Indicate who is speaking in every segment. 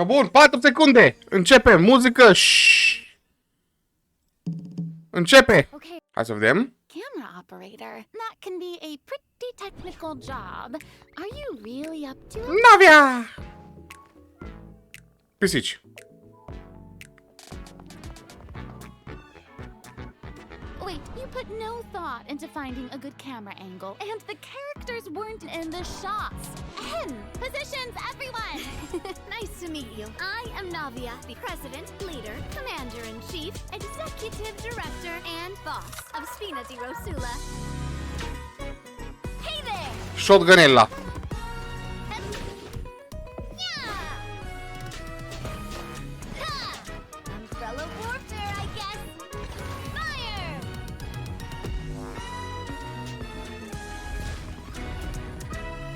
Speaker 1: Bun, 4 secunde. Începe, muzică. Începe.
Speaker 2: Okay.
Speaker 1: Hai să vedem.
Speaker 2: Camera operator. That can be a pretty technical job. Are you really up to it?
Speaker 1: Navia! Pisici.
Speaker 2: Wait, you put no thought into finding a good camera angle, and the characters weren't in the shots. Positions, everyone!
Speaker 3: Nice to meet you. I am Navia, the president, leader, commander-in-chief, executive director, and boss of Sfina di Rosula. Hey there!
Speaker 1: Shotgunella.
Speaker 3: Umbrella warfare, I guess. Fire!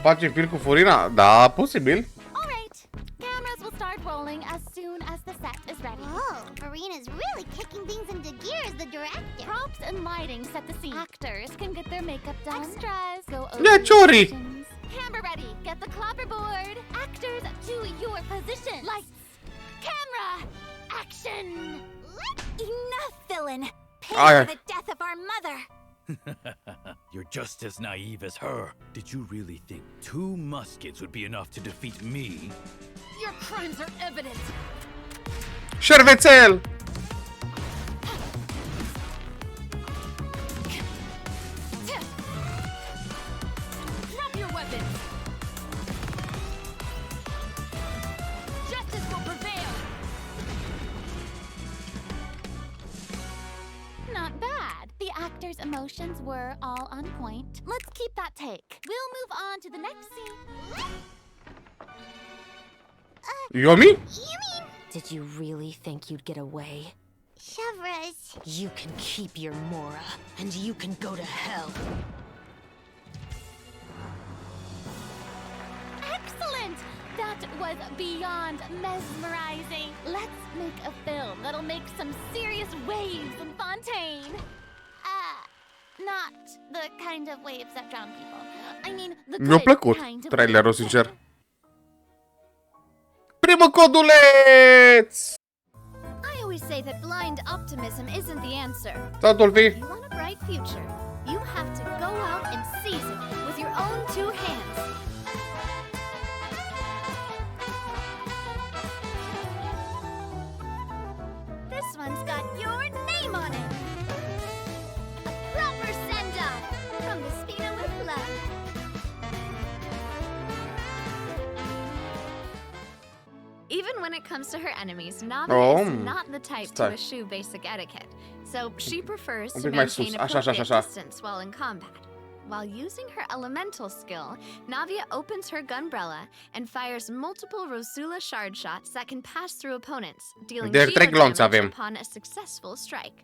Speaker 1: Facem film cu Furina? Da, posibil.
Speaker 2: All right, cameras will start rolling as soon as the set is ready.
Speaker 4: Oh, Farina's really kicking things into gear as the director.
Speaker 2: Props and lighting set the scene. Actors can get their makeup done. Extras go over
Speaker 1: Yeah, Chori.
Speaker 2: positions. Camera ready. Get the clapperboard. Actors to your position. Lights. Camera. Action.
Speaker 3: Enough, villain! Pay
Speaker 1: Aye.
Speaker 3: for the death of our mother!
Speaker 5: You're just as naive as her. Did you really think 2 muskets would be enough to defeat me?
Speaker 2: Your crimes are evident.
Speaker 1: Șervețel.
Speaker 2: Drop your weapons. Justice will prevail. Not bad. The actors' emotions were all on point. Let's keep that take. We'll move on to the next scene.
Speaker 1: Yomi?
Speaker 4: You mean
Speaker 6: Did you really think you'd get away?
Speaker 4: Chevras?
Speaker 6: You can keep your Mora, and you can go to hell.
Speaker 2: Excellent! That was beyond mesmerizing. Let's make a film that'll make some serious waves in Fontaine. Not the kind of waves that drown people. I mean, the
Speaker 1: Mi-a
Speaker 2: good
Speaker 1: plăcut
Speaker 2: kind of
Speaker 1: trailerul,
Speaker 2: waves.
Speaker 1: sincer. Primul coduleț!
Speaker 3: I always say that blind optimism isn't the answer.
Speaker 1: Sau Dolfi?
Speaker 3: If you want a bright future, you have to go out and seize it with your own 2 hands. This one's got your name on it. A proper send-off from the Sfina with love.
Speaker 7: Even when it comes to her enemies, Navia is
Speaker 1: Oh,
Speaker 7: not the type
Speaker 1: stai.
Speaker 7: to eschew basic etiquette, so she prefers
Speaker 1: Un
Speaker 7: to
Speaker 1: pic mai
Speaker 7: maintain
Speaker 1: sus, așa, așa,
Speaker 7: appropriate
Speaker 1: așa.
Speaker 7: distance while in combat. While using her elemental skill, Navia opens her gunbrella and fires multiple Rosula shard shots that can pass through opponents, dealing
Speaker 1: Deci
Speaker 7: geo
Speaker 1: trei glonți
Speaker 7: damage
Speaker 1: avem.
Speaker 7: upon a successful strike.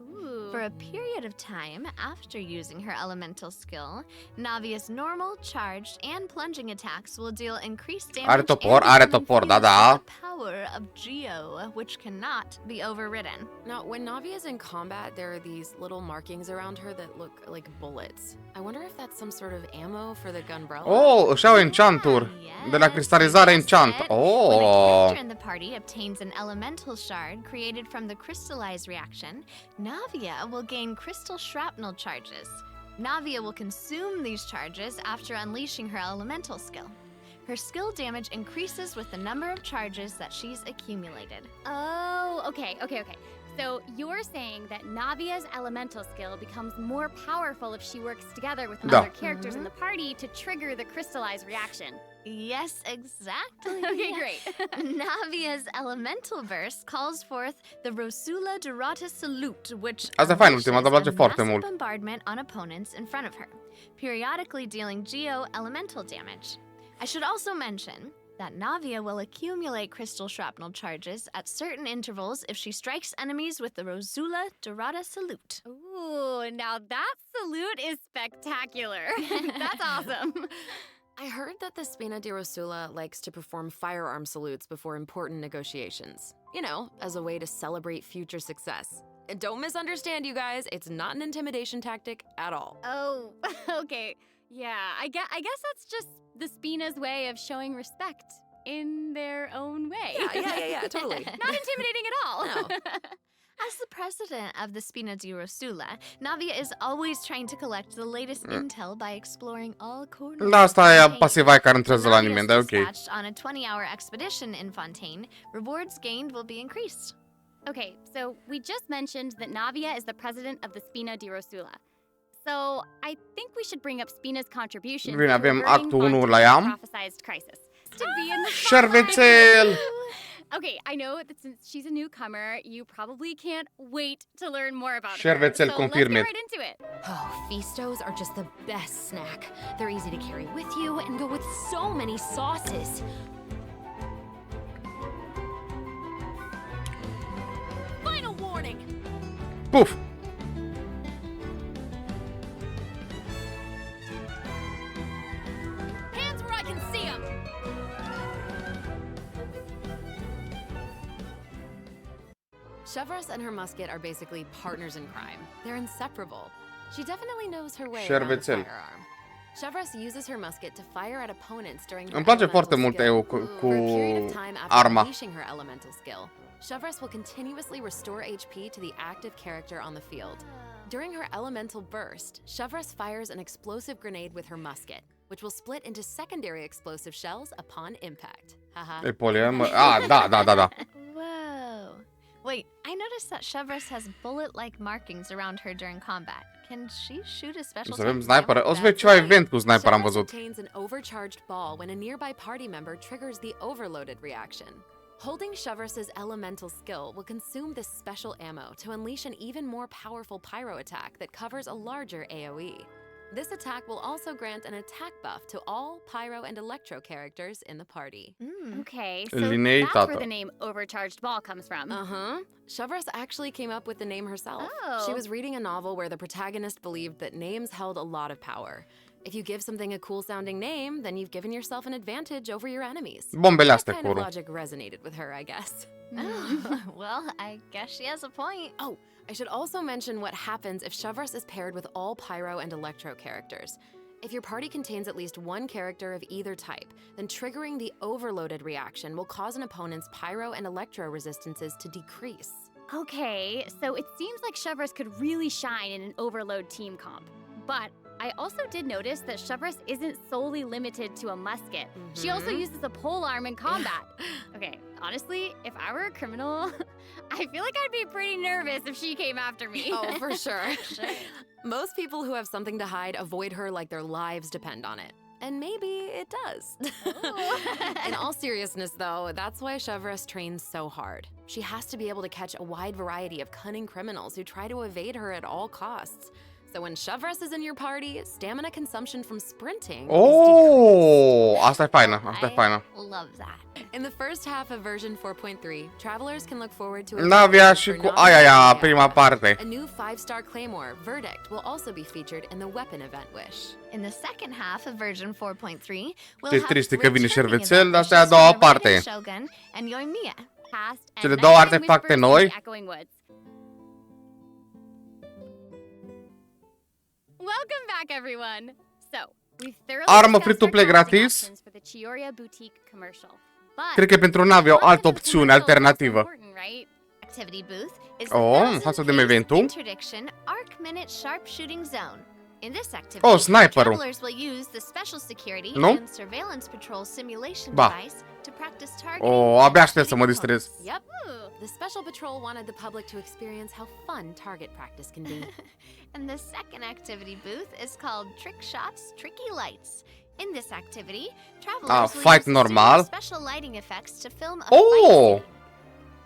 Speaker 7: For a period of time after using her elemental skill, Navia's normal, charged, and plunging attacks will deal increased damage
Speaker 1: Are topor,
Speaker 7: and
Speaker 1: are
Speaker 7: become
Speaker 1: topor, da,
Speaker 7: infused
Speaker 1: da.
Speaker 7: with the power of Geo, which cannot be overridden.
Speaker 8: Now, when Navia's in combat, there are these little markings around her that look like bullets. I wonder if that's some sort of ammo for the gunbrella.
Speaker 1: Oh, își au enchanturi. De la cristalizare enchant.
Speaker 7: When a
Speaker 1: Oh.
Speaker 7: character in the party obtains an elemental shard created from the crystallize reaction, Navia will gain crystal shrapnel charges. Navia will consume these charges after unleashing her elemental skill. Her skill damage increases with the number of charges that she's accumulated.
Speaker 9: Oh, okay. So you're saying that Navia's elemental skill becomes more powerful if she works together with
Speaker 1: Da.
Speaker 9: other characters in the party to trigger the crystallize reaction.
Speaker 7: Yes, exactly.
Speaker 9: Okay, great.
Speaker 7: Navia's elemental burst calls forth the Rosula Dorata Salute, which
Speaker 1: Asta e fain, ultima,
Speaker 7: unleashes
Speaker 1: dar place
Speaker 7: a
Speaker 1: foarte
Speaker 7: massive
Speaker 1: mult.
Speaker 7: bombardment on opponents in front of her, periodically dealing geo elemental damage. I should also mention that Navia will accumulate crystal shrapnel charges at certain intervals if she strikes enemies with the Rosula Dorata Salute.
Speaker 9: Ooh, now that salute is spectacular. That's awesome.
Speaker 8: I heard that the Spina di Rosula likes to perform firearm salutes before important negotiations. You know, as a way to celebrate future success. And don't misunderstand, you guys, it's not an intimidation tactic at all.
Speaker 9: Oh, okay. Yeah, I guess that's just the Spina's way of showing respect. in their own way.
Speaker 8: Yeah, totally.
Speaker 9: Not intimidating at all.
Speaker 8: No.
Speaker 7: As the president of the Spina di Rosula, Navia is always trying to collect the latest intel by exploring all corners.
Speaker 1: Da, asta e
Speaker 7: of
Speaker 1: pasiva care nu trebuie să la
Speaker 7: Navia
Speaker 1: nimeni,
Speaker 7: is
Speaker 1: dar e ok.
Speaker 7: dispatched on a 20-hour expedition in Fontaine. Rewards gained will be increased.
Speaker 9: Okay, so we just mentioned that Navia is the president of the Spina di Rosula. So I think we should bring up Spina's contribution
Speaker 1: Bine,
Speaker 9: to
Speaker 1: avem
Speaker 9: averting
Speaker 1: actul 1 la
Speaker 9: Fontain's
Speaker 1: ea.
Speaker 9: prophesized crisis. To be in the
Speaker 1: Șervețel!
Speaker 9: Okay, I know that since she's a newcomer, you probably can't wait to learn more about her.
Speaker 1: Șervețel
Speaker 9: So let's
Speaker 1: confirmed.
Speaker 9: get right into it.
Speaker 8: Oh, Feastos are just the best snack. They're easy to carry with you and go with so many sauces. Final warning!
Speaker 1: Puf!
Speaker 8: Hands where I can see them! Chevrolet and her musket are basically partners in crime. They're inseparable. She definitely knows her way around a
Speaker 1: Șervețel.
Speaker 8: firearm. Chevrolet uses her musket to fire at opponents during her
Speaker 1: Îmi place
Speaker 8: elemental
Speaker 1: foarte mult
Speaker 8: skill.
Speaker 1: eu
Speaker 8: For a period of
Speaker 1: cu
Speaker 8: time after
Speaker 1: arma.
Speaker 8: unleashing her elemental skill, Chevrolet will continuously restore HP to the active character on the field. During her elemental burst, Chevrolet fires an explosive grenade with her musket, which will split into secondary explosive shells upon impact. Haha.
Speaker 1: E poliamă. Da.
Speaker 7: Whoa. Wait, I noticed that Chevrolet has bullet-like markings around her during combat. Can she shoot a special
Speaker 1: O să avem
Speaker 7: type of
Speaker 1: sniper.
Speaker 7: ammo?
Speaker 1: O să vedem ceva event cu sniper am văzut.
Speaker 8: Obtains an overcharged ball when a nearby party member triggers the overloaded reaction. Holding Chevrolet's elemental skill will consume this special ammo to unleash an even more powerful pyro attack that covers a larger AoE. This attack will also grant an attack buff to all pyro and electro characters in the party.
Speaker 9: Okay, so
Speaker 1: Linei
Speaker 9: that's
Speaker 1: tată.
Speaker 9: where the name Overcharged Ball comes from.
Speaker 8: Uh-huh. Chevrolet actually came up with the name herself.
Speaker 9: Oh.
Speaker 8: She was reading a novel where the protagonist believed that names held a lot of power. If you give something a cool-sounding name, then you've given yourself an advantage over your enemies.
Speaker 1: Bombele
Speaker 8: That
Speaker 1: astea
Speaker 8: kind
Speaker 1: cu
Speaker 8: of
Speaker 1: ru.
Speaker 8: logic resonated with her, I guess.
Speaker 7: Oh, well, I guess she has a point.
Speaker 8: Oh, I should also mention what happens if Chevrolet is paired with all pyro and electro characters. If your party contains at least one character of either type, then triggering the overloaded reaction will cause an opponent's pyro and electro resistances to decrease.
Speaker 9: Okay, so it seems like Chevrolet could really shine in an overload team comp. But I also did notice that Chevrolet isn't solely limited to a musket. She also uses a polearm in combat. Okay, honestly, if I were a criminal, I feel like I'd be pretty nervous if she came after me.
Speaker 8: Oh, for sure. Most people who have something to hide avoid her like their lives depend on it. And maybe it does. In all seriousness, though, that's why Chevrolet trains so hard. She has to be able to catch a wide variety of cunning criminals who try to evade her at all costs. So when Chevrolet is in your party, stamina consumption from sprinting is
Speaker 1: Oh, asta e faină, asta e faină.
Speaker 7: Love that.
Speaker 8: in the first half of version 4.3, travelers can look forward to a
Speaker 1: Navia și cu aia, prima parte.
Speaker 8: A new 5-star claymore, Verdict, will also be featured in the weapon event Wish.
Speaker 7: In the second half of version 4.3, we'll
Speaker 1: Ce
Speaker 7: have
Speaker 1: triste că
Speaker 7: split
Speaker 1: vine
Speaker 7: turning
Speaker 1: șervețel,
Speaker 7: event
Speaker 1: dar asta e a
Speaker 7: wishes
Speaker 1: doua
Speaker 7: for the Raiden
Speaker 1: parte.
Speaker 7: Shogun and Yoimiya.
Speaker 9: Past and
Speaker 1: Cele două
Speaker 9: nighttime
Speaker 1: artefacte
Speaker 9: whispers
Speaker 1: noi.
Speaker 9: in the Echoing Woods. Welcome back, everyone. So, we've thoroughly
Speaker 1: Armă
Speaker 9: discussed
Speaker 1: free-to-play
Speaker 9: our casting
Speaker 1: gratis.
Speaker 9: options for the Chioria Boutique commercial. But
Speaker 1: Cred că pentru Navia o altă
Speaker 9: content of the
Speaker 1: opțiune
Speaker 9: commercial is also
Speaker 1: alternativă.
Speaker 9: important, right?
Speaker 7: Activity booth is
Speaker 1: Oh,
Speaker 7: the
Speaker 1: hai să vedem
Speaker 7: 1000
Speaker 1: eventul.
Speaker 7: interdiction arc minute sharpshooting zone. In this activity,
Speaker 1: Oh, sniperul.
Speaker 7: travelers will use the special security
Speaker 1: Nu?
Speaker 7: and surveillance patrol simulation
Speaker 1: Ba.
Speaker 7: device to practice targeting.
Speaker 1: Oh, abia aștept să mă
Speaker 7: and
Speaker 1: distrez.
Speaker 8: Yep. The special patrol wanted the public to experience how fun target practice can be.
Speaker 7: And the second activity booth is called Trick Shots Tricky Lights. In this activity, travelers will
Speaker 1: fight
Speaker 7: use
Speaker 1: normal.
Speaker 7: special lighting effects to film a
Speaker 1: Oh!
Speaker 7: fight scene.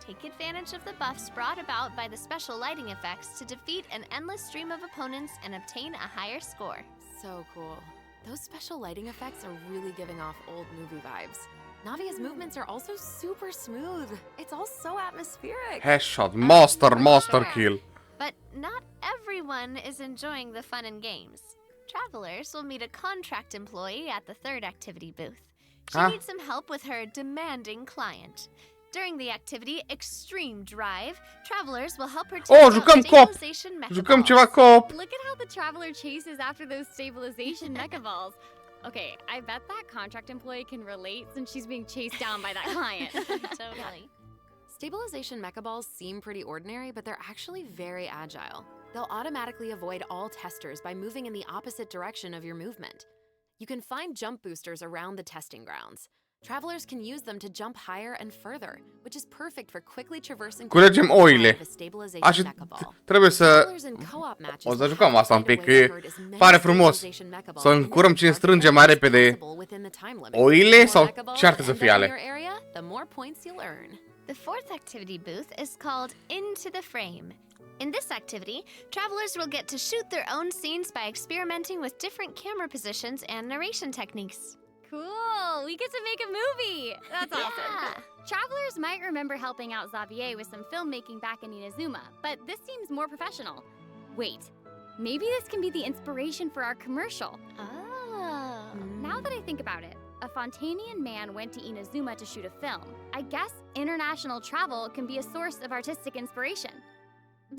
Speaker 7: Take advantage of the buffs brought about by the special lighting effects to defeat an endless stream of opponents and obtain a higher score.
Speaker 8: So cool. Those special lighting effects are really giving off old movie vibes. Navia's movements are also super smooth. It's all so atmospheric.
Speaker 1: Headshot, master kill.
Speaker 7: But not everyone is enjoying the fun and games. Travelers will meet a contract employee at the third activity booth. She
Speaker 1: Ah.
Speaker 7: needs some help with her demanding client. During the activity Extreme Drive, travelers will help her
Speaker 1: Oh,
Speaker 7: take
Speaker 1: jucăm
Speaker 7: out
Speaker 1: co-op.
Speaker 7: stabilization mecha
Speaker 1: Jucăm
Speaker 7: balls.
Speaker 1: ceva co-op.
Speaker 9: Look at how the traveler chases after those stabilization mecha balls. Okay, I bet that contract employee can relate since she's being chased down by that client.
Speaker 7: Totally.
Speaker 8: Stabilization mecha balls seem pretty ordinary, but they're actually very agile. They'll automatically avoid all testers by moving in the opposite direction of your movement. You can find jump boosters around the testing grounds. Travelers can use them to jump higher and further, which is perfect for quickly traversing
Speaker 1: Culegem oile.
Speaker 8: Așa
Speaker 1: trebuie să... O să jucăm asta un pic, că pare frumos. Să încurăm cine strânge mai repede oile sau ce ar trebui să fie ale?
Speaker 7: The fourth activity booth is called Into the Frame. In this activity, travelers will get to shoot their own scenes by experimenting with different camera positions and narration techniques.
Speaker 9: Cool! We get to make a movie! That's awesome. Travelers might remember helping out Xavier with some filmmaking back in Inazuma, but this seems more professional. Wait, maybe this can be the inspiration for our commercial.
Speaker 7: Oh.
Speaker 9: Now that I think about it, a Fontanian man went to Inazuma to shoot a film. I guess international travel can be a source of artistic inspiration.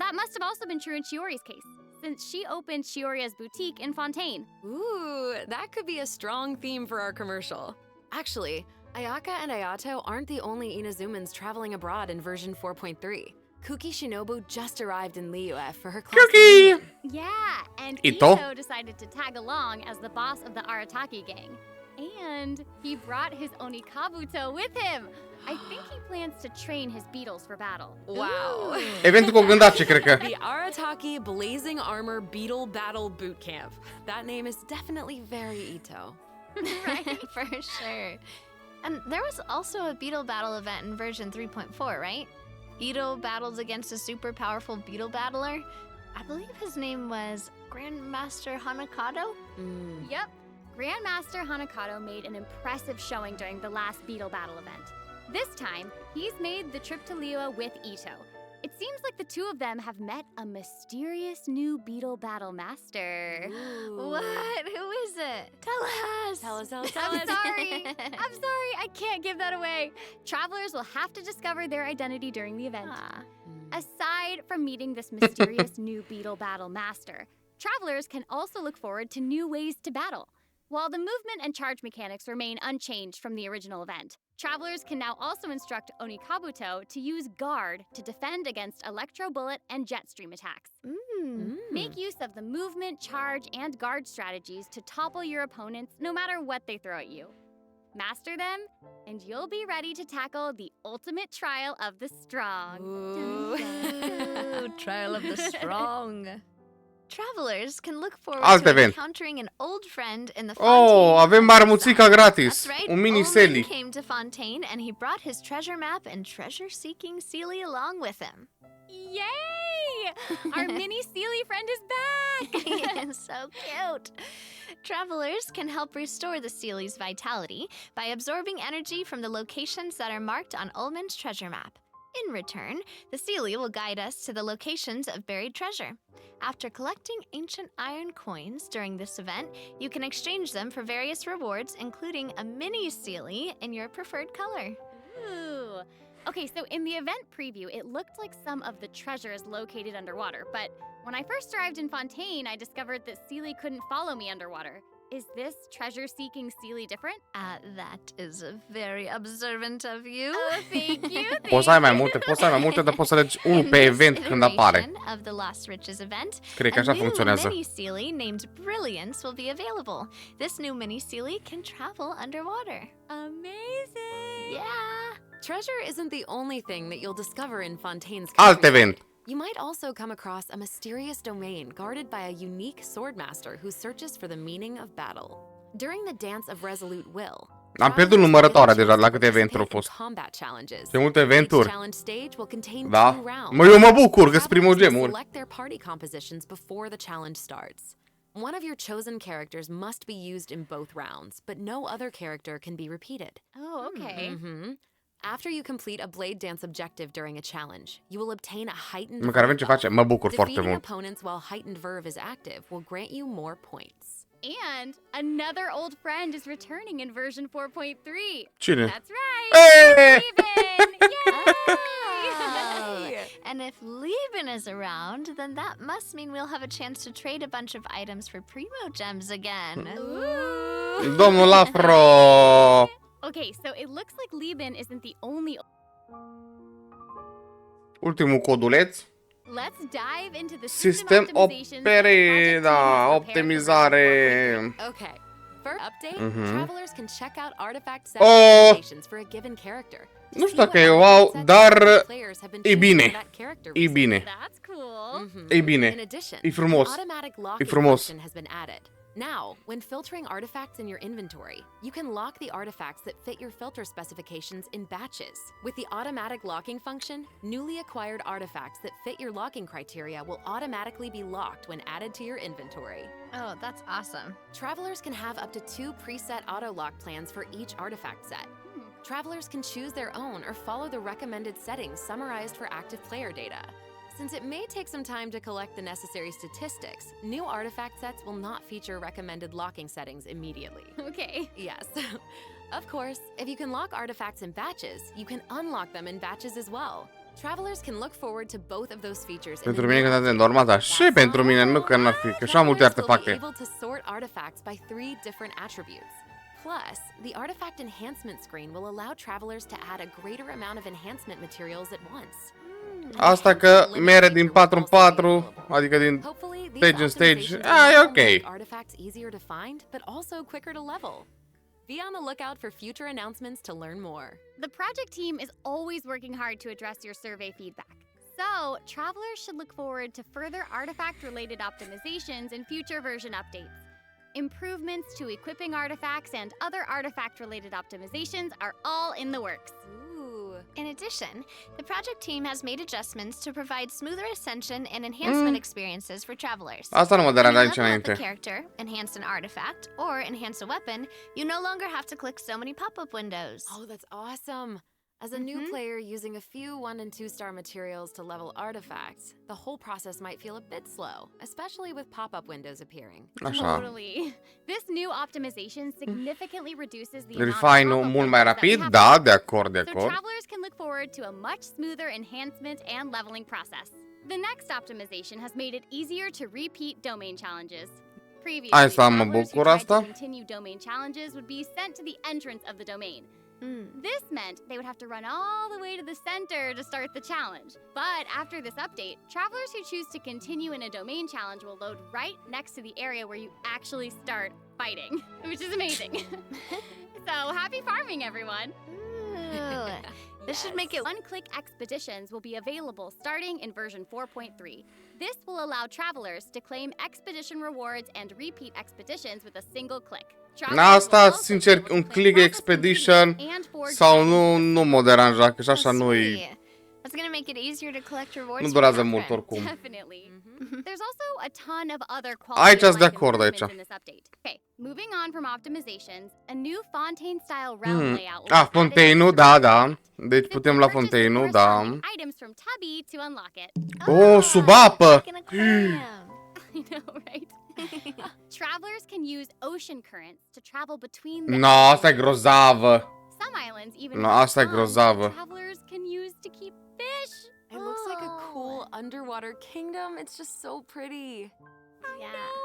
Speaker 9: That must have also been true in Chiori's case, since she opened Chioria's boutique in Fontaine.
Speaker 8: Ooh, that could be a strong theme for our commercial. Actually, Ayaka and Ayato aren't the only Inazumans traveling abroad in version 4.3. Kuki Shinobu just arrived in Liyue for her class.
Speaker 1: Kuki!
Speaker 9: Yeah, and
Speaker 1: Ito
Speaker 9: decided to tag along as the boss of the Arataki gang. And he brought his Onikabuto with him. I think he plans to train his beetles for battle.
Speaker 8: Wow.
Speaker 1: Eventul cu o gândace, cred că.
Speaker 8: The Arataki Blazing Armor Beetle Battle Boot Camp. That name is definitely very Ito.
Speaker 7: Right, for sure. And there was also a beetle battle event in version 3.4, right? Ito battled against a super powerful beetle battler. I believe his name was Grandmaster Hanakato?
Speaker 9: Yep. Grandmaster Hanakato made an impressive showing during the last beetle battle event. This time, he's made the trip to Liyue with Ito. It seems like the two of them have met a mysterious new beetle battle master.
Speaker 8: Ooh.
Speaker 7: What? Who is it? Tell us!
Speaker 8: Tell us.
Speaker 9: I'm sorry, I can't give that away. Travelers will have to discover their identity during the event. Aside from meeting this mysterious new beetle battle master, travelers can also look forward to new ways to battle. While the movement and charge mechanics remain unchanged from the original event, travelers can now also instruct Onikabuto to use Guard to defend against Electro Bullet and Jet Stream attacks. Make use of the movement, charge, and Guard strategies to topple your opponents no matter what they throw at you. Master them, and you'll be ready to tackle the ultimate trial of the strong.
Speaker 7: Ooh, trial of the strong. Travelers can look forward
Speaker 1: Alt
Speaker 7: to
Speaker 1: event.
Speaker 7: encountering an old friend in the
Speaker 1: Oh,
Speaker 7: Fontaine
Speaker 1: avem marmuțica gratis.
Speaker 7: That's right.
Speaker 1: Un mini
Speaker 7: Omen
Speaker 1: Selly.
Speaker 7: came to Fontaine and he brought his treasure map and treasure-seeking Sealy along with him.
Speaker 9: Yay! Our mini Sealy friend is back!
Speaker 7: So cute. Travelers can help restore the Sealy's vitality by absorbing energy from the locations that are marked on Ulman's treasure map. In return, the Sealy will guide us to the locations of buried treasure. After collecting ancient iron coins during this event, you can exchange them for various rewards, including a mini Sealy in your preferred color.
Speaker 9: Ooh. Okay, so in the event preview, it looked like some of the treasure is located underwater, but when I first arrived in Fontaine, I discovered that Sealy couldn't follow me underwater. Is this treasure-seeking Sealy different?
Speaker 7: That is very observant of you.
Speaker 9: Oh, thank you.
Speaker 1: Poți să ai mai multe, dar poți să alegi unul pe event când apare.
Speaker 7: Of the Lost Riches event,
Speaker 1: Cred că așa funcționează.
Speaker 7: A new mini Sealy named Brilliance will be available. This new mini Sealy can travel underwater.
Speaker 9: Amazing!
Speaker 7: Yeah.
Speaker 8: Treasure isn't the only thing that you'll discover in Fontaine's
Speaker 1: Alt
Speaker 8: countryside.
Speaker 1: event.
Speaker 8: You might also come across a mysterious domain guarded by a unique swordmaster who searches for the meaning of battle. During the Dance of Resolute Will,
Speaker 1: Am pierdut numărătoarea deja la câte eventuri au fost.
Speaker 8: combat challenges.
Speaker 1: Ce multe eventuri.
Speaker 8: Challenge stage will contain
Speaker 1: Da.
Speaker 8: 2 rounds.
Speaker 1: Eu mă bucur că-s primul
Speaker 8: Travelers will
Speaker 1: gemuri.
Speaker 8: select their party compositions before the challenge starts. One of your chosen characters must be used in both rounds, but no other character can be repeated.
Speaker 9: Oh, okay.
Speaker 8: After you complete a blade dance objective during a challenge, you will obtain a heightened
Speaker 1: Măcar avem ce face. Mă bucur foarte
Speaker 8: Defeating
Speaker 1: mult.
Speaker 8: opponents while heightened verve is active will grant you more points.
Speaker 9: And another old friend is returning in version 4.3.
Speaker 1: Cine?
Speaker 9: That's right.
Speaker 1: Hey!
Speaker 9: Steven! Yay!
Speaker 7: And And if Lieben is around, then that must mean we'll have a chance to trade a bunch of items for primo gems again.
Speaker 1: Domnul Afro!
Speaker 9: Okay, so it looks like Lieben isn't the only.
Speaker 1: Ultimul coduleț.
Speaker 9: Let's dive into the
Speaker 1: System optimizare.
Speaker 8: Okay. First update, travelers can check out artifact set
Speaker 1: Oh.
Speaker 8: optimizations for a given character.
Speaker 1: Nu știu dacă e wow, dar e bine. E bine.
Speaker 9: That's cool.
Speaker 1: E bine.
Speaker 8: In addition,
Speaker 1: E frumos.
Speaker 8: automatic
Speaker 1: E
Speaker 8: locking
Speaker 1: frumos.
Speaker 8: function has been added. Now, when filtering artifacts in your inventory, you can lock the artifacts that fit your filter specifications in batches. With the automatic locking function, newly acquired artifacts that fit your locking criteria will automatically be locked when added to your inventory.
Speaker 7: Oh, that's awesome.
Speaker 8: Travelers can have up to 2 preset auto-lock plans for each artifact set. Travelers can choose their own or follow the recommended settings summarized for active player data. Since it may take some time to collect the necessary statistics, new artifact sets will not feature recommended locking settings immediately.
Speaker 9: Okay.
Speaker 8: Yes. Of course, if you can lock artifacts in batches, you can unlock them in batches as well. Travelers can look forward to both of those features.
Speaker 1: Pentru mine când am dormat, dar și pentru mine, nu că n-ar fi, că așa multe artefacte.
Speaker 8: Able to sort artifacts by 3 different attributes. Plus, the artifact enhancement screen will allow travelers to add a greater amount of enhancement materials at once.
Speaker 1: Asta că mere din 4 în 4, adică din stage în stage, e ok.
Speaker 8: Artifacts easier to find, but also quicker to level. Be on the lookout for future announcements to learn more.
Speaker 9: The project team is always working hard to address your survey feedback. So, travelers should look forward to further artifact-related optimizations in future version updates. Improvements to equipping artifacts and other artifact-related optimizations are all in the works.
Speaker 7: In addition, the project team has made adjustments to provide smoother ascension and enhancement experiences for travelers.
Speaker 1: Asta nu mă
Speaker 7: When you
Speaker 1: deranjează nici
Speaker 7: level up a
Speaker 1: înainte.
Speaker 7: character, enhance an artifact, or enhance a weapon, you no longer have to click so many pop-up windows.
Speaker 8: Oh, that's awesome! As a new player using a few 1- and 2-star materials to level artifacts, the whole process might feel a bit slow, especially with pop-up windows appearing.
Speaker 1: Așa.
Speaker 9: Totally. This new optimization significantly reduces the amount of
Speaker 1: Refine-ul
Speaker 9: pop-up
Speaker 1: mult mai
Speaker 9: windows that we
Speaker 1: rapid,
Speaker 9: have
Speaker 1: da,
Speaker 9: to
Speaker 1: de
Speaker 9: use.
Speaker 1: acord, de
Speaker 9: So
Speaker 1: acord.
Speaker 9: travelers can look forward to a much smoother enhancement and leveling process. The next optimization has made it easier to repeat domain challenges. Previously,
Speaker 1: Asta mă
Speaker 9: travelers who
Speaker 1: bucur,
Speaker 9: tried
Speaker 1: asta.
Speaker 9: to continue domain challenges would be sent to the entrance of the domain. This meant they would have to run all the way to the center to start the challenge. But after this update, travelers who choose to continue in a domain challenge will load right next to the area where you actually start fighting, which is amazing. So happy farming, everyone!
Speaker 7: Ooh, this should make it
Speaker 9: One-click expeditions will be available starting in version 4.3. This will allow travelers to claim expedition rewards and repeat expeditions with a single click.
Speaker 1: Asta, sincer, un click expedition sau nu mă deranja, că și așa nu-i...
Speaker 7: That's gonna make it easier to collect rewards.
Speaker 1: Nu
Speaker 7: for
Speaker 1: durează
Speaker 7: your
Speaker 1: mult
Speaker 7: friends.
Speaker 1: oricum.
Speaker 9: Definitely. There's also a ton of other
Speaker 1: Aici
Speaker 9: quality
Speaker 1: sunt de acord, aici.
Speaker 9: in this update. Okay, moving on from optimizations, a new Fontaine-style realm layout will be
Speaker 1: Ah,
Speaker 9: added
Speaker 1: Fontaine-ul,
Speaker 9: to the
Speaker 1: da,
Speaker 9: project.
Speaker 1: da. Deci
Speaker 9: Simply
Speaker 1: putem la
Speaker 9: purchase the
Speaker 1: Fontaine-ul, da.
Speaker 9: corresponding items from Tubby to unlock it.
Speaker 1: Oh, sub apă!
Speaker 7: Like an aquarium.
Speaker 9: I know, right? Travelers can use ocean currents to travel between the
Speaker 1: No, asta e grozavă.
Speaker 9: Some islands even
Speaker 1: No,
Speaker 9: have
Speaker 1: asta e
Speaker 9: ponds
Speaker 1: grozavă.
Speaker 9: that travelers can use to keep fish.
Speaker 8: It looks like a cool underwater kingdom. It's just so pretty.
Speaker 9: I know.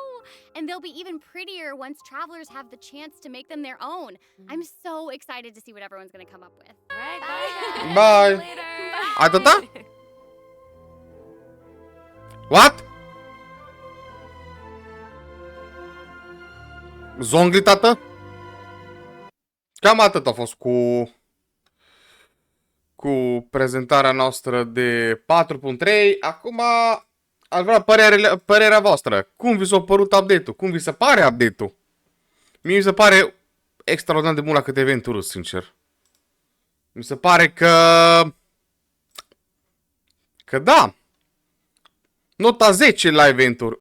Speaker 9: And they'll be even prettier once travelers have the chance to make them their own. I'm so excited to see what everyone's going to come up with.
Speaker 8: All right, bye guys.
Speaker 1: Bye.
Speaker 8: Later.
Speaker 1: Atâta? What? Zongli, tată? Cam atât a fost cu prezentarea noastră de 4.3. Acum aș vrea părerea voastră. Cum vi s-a părut update-ul? Cum vi se pare update-ul? Mie mi se pare extraordinar de mult la câte eventuri, sincer. Mi se pare că da. Nota 10 la eventuri.